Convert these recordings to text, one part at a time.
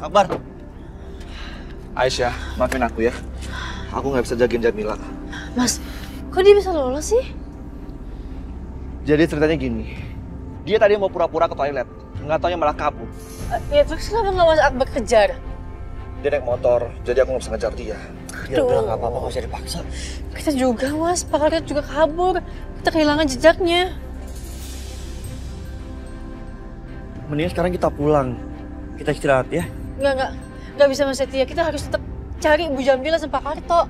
Akbar. Aisyah, maafin aku ya. Aku nggak bisa jagain Jamila. Mas, kok dia bisa lolos sih? Jadi ceritanya gini. Dia tadi mau pura-pura ke toilet. Nggak taunya malah kabur. Ya terus kenapa nggak Mas Akbar kejar? Dia naik motor, jadi aku nggak bisa ngejar dia. Ya udah nggak apa-apa, nggak usah dipaksa. Kita juga Mas, Pak Khalid juga kabur. Kita kehilangan jejaknya. Mendingan sekarang kita pulang. Kita istirahat ya. Nggak bisa Mas Setia. Kita harus tetap cari Ibu Jamila sama Pak Karto.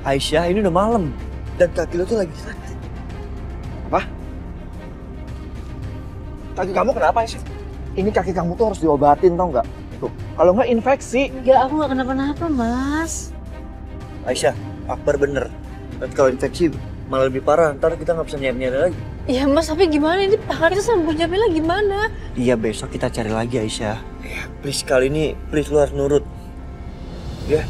Aisyah, ini udah malam. Dan kaki lo tuh lagi sakit. Apa? Kaki kamu kenapa Aisyah? Ini kaki kamu tuh harus diobatin, tau nggak? Tuh, kalau nggak infeksi. Enggak, aku nggak kenapa-napa, Mas. Aisyah, Akbar bener. Dan kalau infeksi malah lebih parah, ntar kita nggak bisa nyari-nyari lagi. Iya Mas, tapi gimana ini Pak Karto sama Bu Jamila gimana? Iya, besok kita cari lagi Aisyah. Ya, please kali ini, please lu harus nurut. Ya.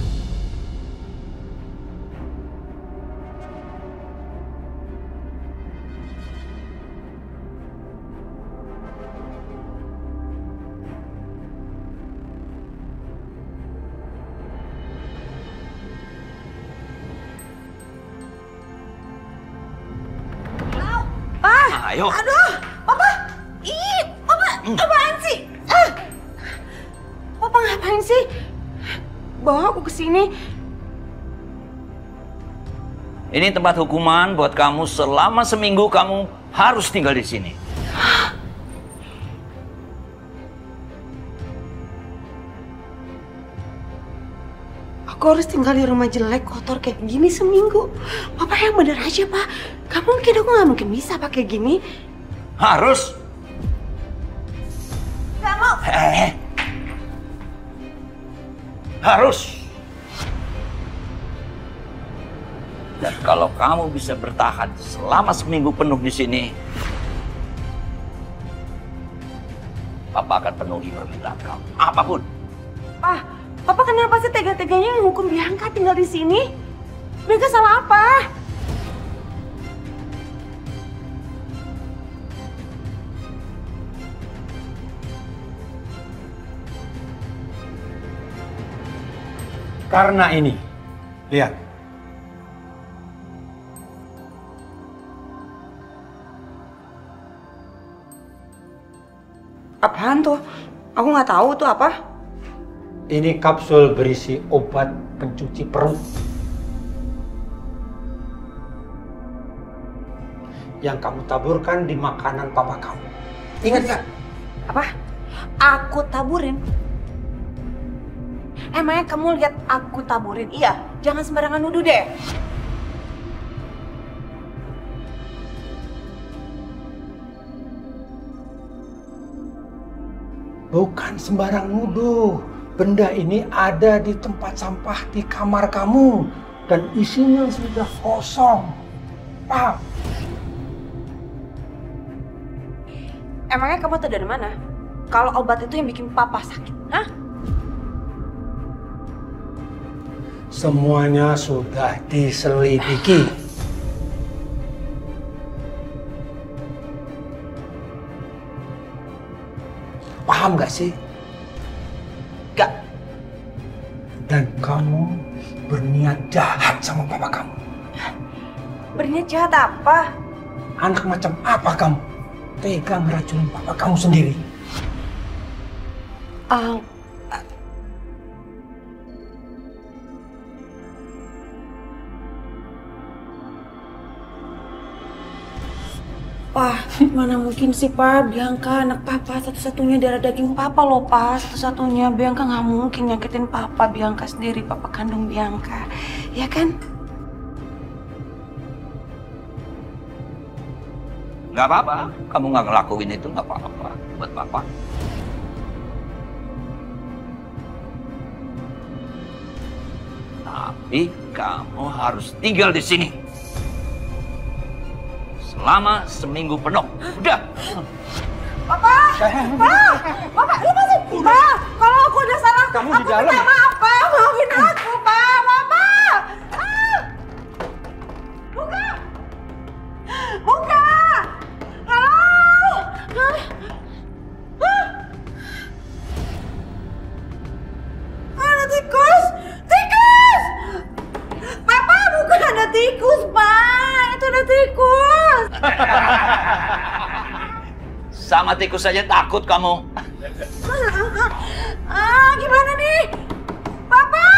Ayo. Aduh, Papa! Ih, Papa, apaan sih? Papa ngapain sih? Bawa aku ke sini. Ini tempat hukuman buat kamu selama seminggu kamu harus tinggal di sini. Aku harus tinggal di rumah jelek, kotor kayak gini seminggu. Papa yang bener aja, Pak. Gak mungkin, aku gak mungkin bisa pakai gini. Harus. Gak mau. Harus. Dan kalau kamu bisa bertahan selama seminggu penuh di sini, Papa akan penuhi permintaan kamu. Apapun. Papa kenapa sih tega-teganya menghukum Bianca tinggal di sini? Bianca salah apa? Karena ini, lihat. Apaan tuh? Aku nggak tahu tuh apa. Ini kapsul berisi obat pencuci perut. Yang kamu taburkan di makanan papa kamu. Ingat nggak? Apa? Aku taburin? Emangnya kamu lihat aku taburin? Iya, jangan sembarangan nuduh deh. Bukan sembarang nuduh. Benda ini ada di tempat sampah di kamar kamu. Dan isinya sudah kosong. Paham? Emangnya kamu tahu dari mana? Kalau obat itu yang bikin papa sakit, hah? Semuanya sudah diselidiki. Paham gak sih? Gak. Dan kamu berniat jahat sama papa kamu. Berniat jahat apa? Anak macam apa kamu? Tega ngeracunin papa kamu sendiri. Pak, mana mungkin sih Pak, Bianca anak papa satu-satunya darah daging papa loh Pak, satu-satunya. Bianca nggak mungkin nyakitin papa, Bianca sendiri, papa kandung Bianca, ya kan? Nggak apa-apa, kamu nggak ngelakuin itu nggak apa-apa buat papa. Tapi kamu harus tinggal di sini selama seminggu penuh. Udah. Papa, Papa, lepasin. Pak, kalau aku udah salah, Kamu aku di dalam. minta maaf, Pak. Maafin aku, Pak. Papa. Buka. Buka. Halo. matiku saja takut kamu. Gimana nih? Papa!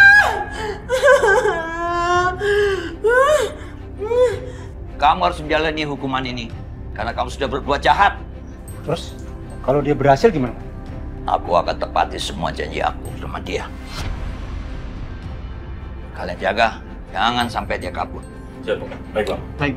Kamu harus menjalani hukuman ini karena kamu sudah berbuat jahat. Terus kalau dia berhasil gimana? Aku akan tepati semua janji aku sama dia. Kalian jaga, jangan sampai dia kabur. Siap, baik Bang. Baik.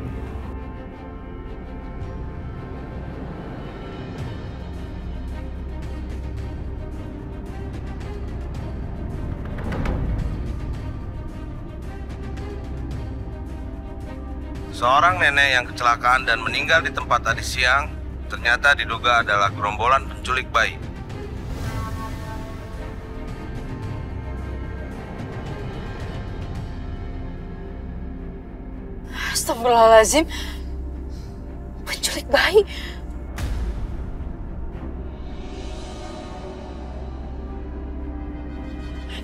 Seorang nenek yang kecelakaan dan meninggal di tempat tadi siang ternyata diduga adalah gerombolan penculik bayi. Astagfirullahaladzim. Penculik bayi.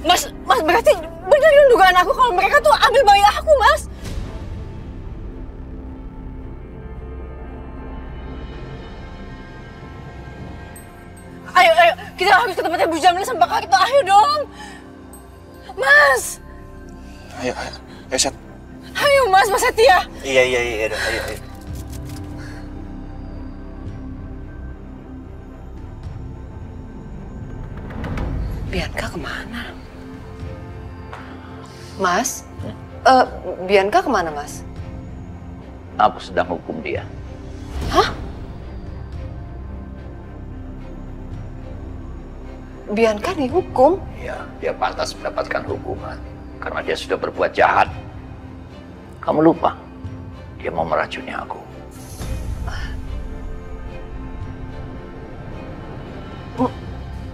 Mas berarti benar dong dugaan aku kalau mereka tuh ambil bayi aku, Mas. Ayo, kita harus ke tempatnya Bu Jamila sama Pak Karto. Ayo dong. Mas. Ayo, Sat. Ayo Mas Setia. Iya, ayo. Bianca kemana? Mas? Bianca kemana, Mas? Aku sedang hukum dia. Hah? Bianca dihukum? Ya, dia pantas mendapatkan hukuman karena dia sudah berbuat jahat. Kamu lupa, dia mau meracuni aku.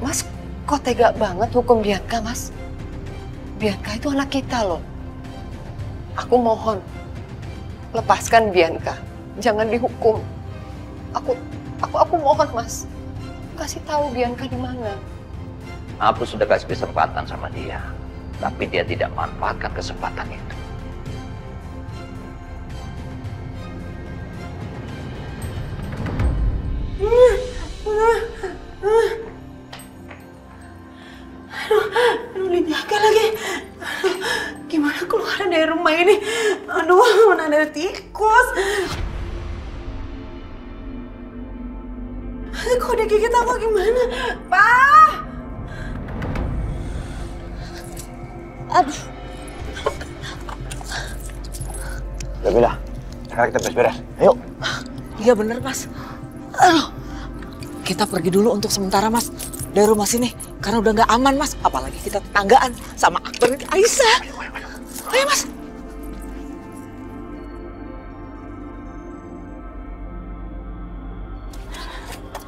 Mas, kok tega banget hukum Bianca, Mas? Bianca itu anak kita loh. Aku mohon, lepaskan Bianca. Jangan dihukum. Aku mohon, Mas. Kasih tahu Bianca di mana. Aku sudah kasih kesempatan sama dia, tapi dia tidak manfaatkan kesempatan itu. Aduh, Bianca lagi. Aduh, gimana keluar dari rumah ini? Aduh, mana ada tikus. Kok dia gigit aku gimana? Pak! Aduh. Jamila, sekarang kita beres-beres. Ayo. Iya bener, Mas. Aduh. Kita pergi dulu untuk sementara, Mas. Dari rumah sini. Karena udah nggak aman, Mas. Apalagi kita tetanggaan sama Akbar dan Aisyah. Ayo, Mas.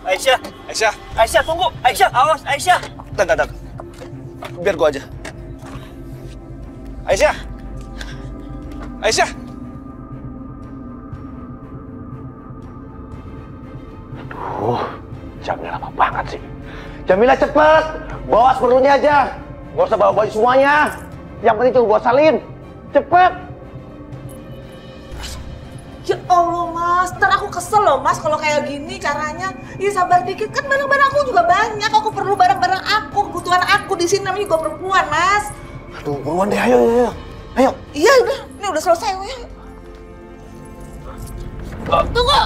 Aisyah, tunggu. Aisyah, awas, Aisyah. Tunggu. Biar gua aja. Aisyah. Aduh, Jamila lama banget sih. Jamila cepet, bawa seperlunya aja. Gak usah bawa baju semuanya. Yang penting cuma bawa salin. Cepet. Ya Allah, Mas. Ntar aku kesel loh, Mas, kalau kayak gini caranya. Ya sabar dikit, kan barang-barang aku juga banyak. Aku perlu barang-barang aku, kebutuhan aku di sini namanya juga perempuan, Mas. Aduh, buruan deh, ayo. Iya, udah. Ini udah selesai, ya. Tunggu.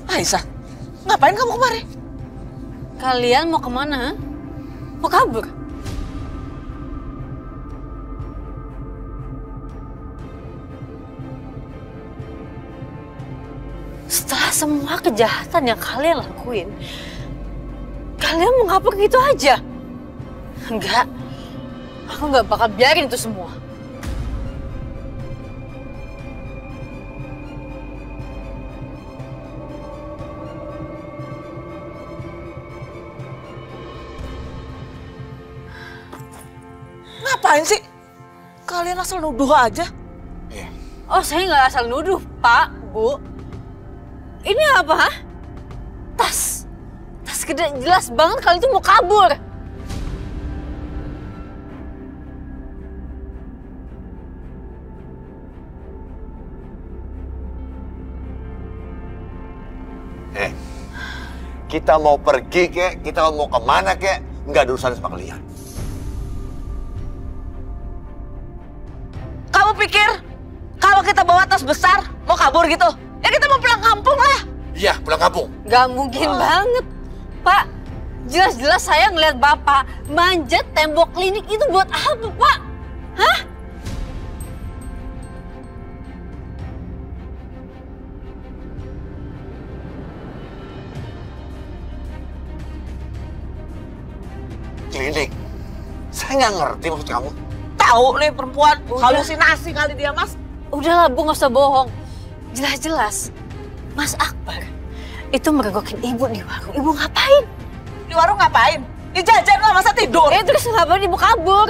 Aisyah, ngapain kamu kemari? Kalian mau kemana? Mau kabur? Setelah semua kejahatan yang kalian lakuin, kalian mau kabur gitu aja? Enggak, aku nggak bakal biarin itu semua. Ngapain sih? Kalian asal nuduh aja. Oh, saya nggak asal nuduh, Pak, Bu. Ini apa, ha? Tas gede, jelas banget kalian itu mau kabur. Kita mau pergi kek, kita mau kemana kek, nggak ada urusan sama kalian. Kamu pikir kalau kita bawa tas besar mau kabur gitu? Ya kita mau pulang kampung lah. Iya, pulang kampung. Gak mungkin banget, Pak. Jelas-jelas saya ngeliat Bapak manjat tembok klinik itu buat apa, Pak? Hah? Klinik? Saya nggak ngerti maksud kamu. Tahu nih perempuan, halusinasi kali dia, Mas. Udahlah, Bu, nggak usah bohong. Jelas-jelas Mas Akbar itu mergokin Ibu di warung. Ibu ngapain? Di warung ngapain? Di jajan lah, masa tidur? Terus ngapain Ibu kabur?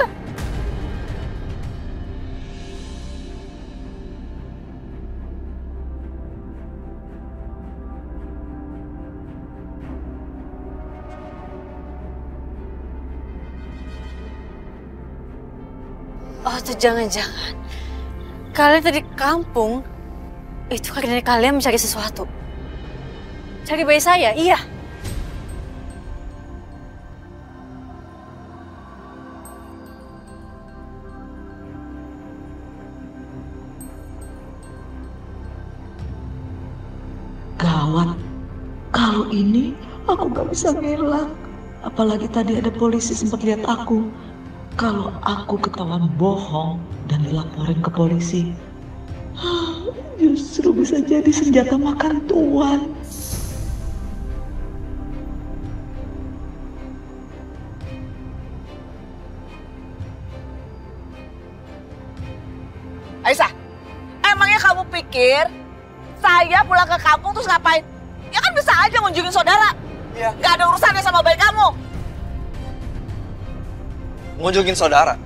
Oh, tuh jangan-jangan kalian tadi ke kampung itu karena kalian mencari sesuatu. Cari bayi saya, iya. Gawat, kalau ini aku gak bisa ngelak. Apalagi tadi ada polisi sempat lihat aku. Kalau aku ketahuan bohong dan dilaporin ke polisi, justru bisa jadi senjata makan tuan. Aisyah, emangnya kamu pikir saya pulang ke kampung terus ngapain? Ya kan bisa aja ngunjungin saudara. Iya. Gak ada urusannya sama bayi kamu. Ngunjungin saudara.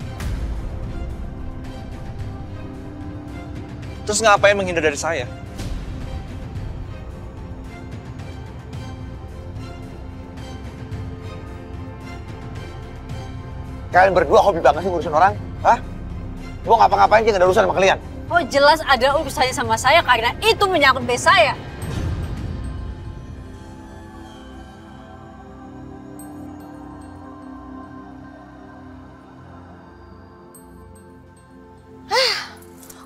Terus ngapain menghindar dari saya? Kalian berdua hobi banget sih ngurusin orang? Hah? Mau ngapa-ngapain aja nggak ada urusan sama kalian? Oh, jelas ada urusannya sama saya karena itu menyangkut bayi saya.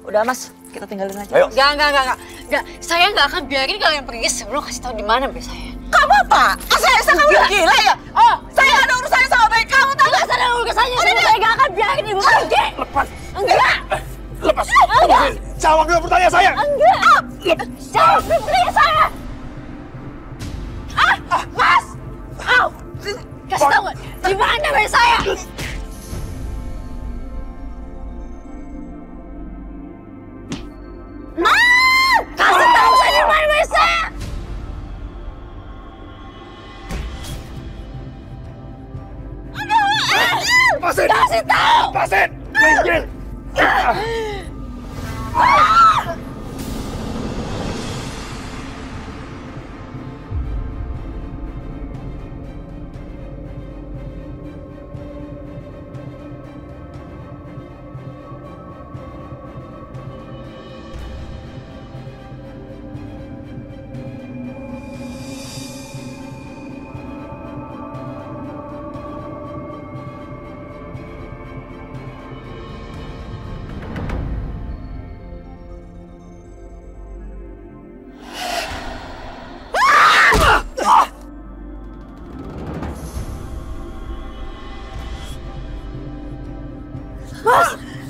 Udah, Mas, kita tinggalin aja. Ayo. Enggak. Saya nggak akan biarin kalian pergi sebelum kasih tahu di mana bayi saya. Gak apa-apa. Saya kamu udah gila ya? Oh, saya ada urusannya sama bayi kamu, tahu nggak? Ada urusannya sama saya, nggak akan biarin ibu pergi. Lepas. Enggak. Lepas. Jawab dulu pertanyaan saya. Enggak. Jawab pertanyaan saya. Mas. Kasih tahu di mana bayi saya? Kasih tahu saya di mana bayi saya. Lepasin. Kasih tahu. Lepasin. Minggir.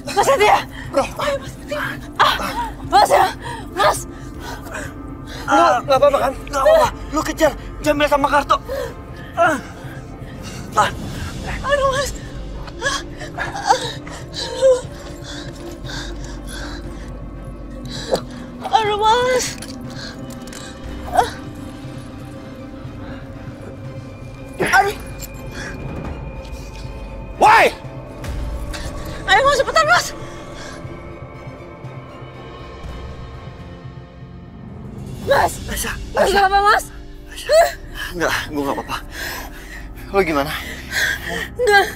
Mas Setia! Mas! Nggak apa-apa kan? Nggak apa-apa. Lu kejar Jamil sama Karto. Aduh, Mas! Aduh, Mas! Woi! Ayo, Mas, cepetan, Mas. Mas! Mas, nggak apa, Mas? Enggak, gue nggak apa-apa. Lo gimana? Enggak.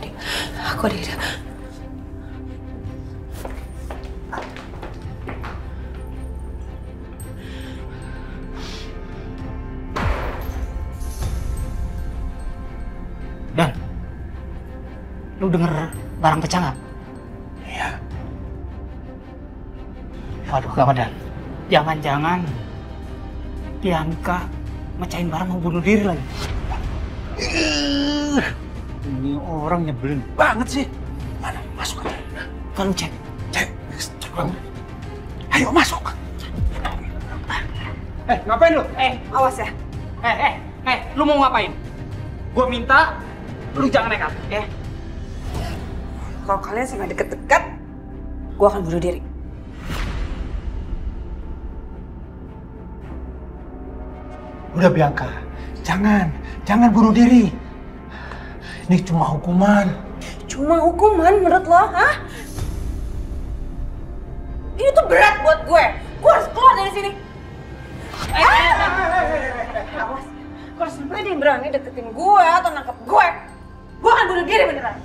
di. Aku di. Dan, lu denger barang pecah nggak? Iya. Waduh, gawat Dan. Jangan-jangan Bianca mecahin barang mau bunuh diri lagi. Ini orang nyebelin banget sih. Mana? Masuk aja. Kalau cek. Cek banget. Ayo masuk. Ngapain lu? Awas ya. Lu mau ngapain? Gua minta lu jangan nekat, ya? Kalau kalian sampai deket-deket, gue akan bunuh diri. Udah Bianca, jangan bunuh diri. Ini cuma hukuman. Cuma hukuman menurut lo, hah? Ini tuh berat buat gue. Gue harus keluar dari sini. Awas, kalau sampai dia berani deketin gue atau nangkep gue akan bunuh diri beneran.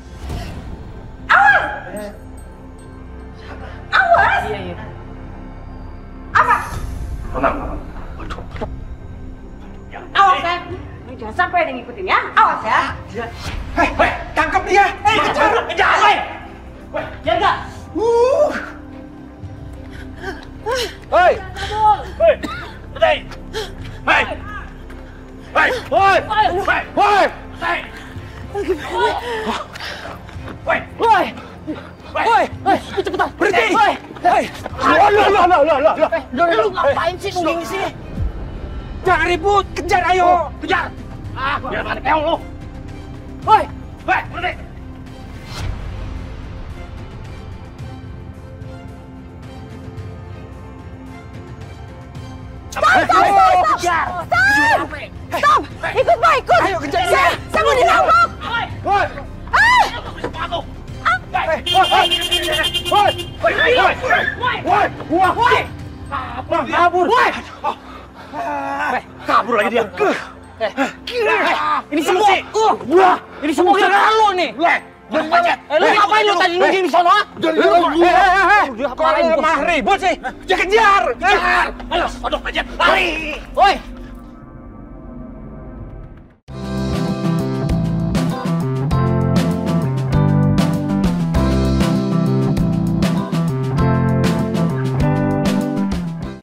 Awas! Awas! Iya. Apa? Tenang. Awas ya. Lu jangan sampai ada ngikutin ya. Awas ya. Hei, tangkap dia! Kejar! Weh, jaga! Hei! Hei! Hei! Cepetan! Berhenti! Lu ngapain sih nungguin di sini? Jangan ribut, kejar ayo! Kejar! Biar mati keong lu! Berhenti! Stop! Ikut Pak, ikut! Ayo kejar! Saya mau dirampok! Kabur! Kabur lagi dia! Ini semua! Ini semua gara-gara lu nih! Lu ngapain lu tadi nungging di sana? Kok malah ribut sih? Kejar! Ayo, aduh, Pajet, lari! Woi!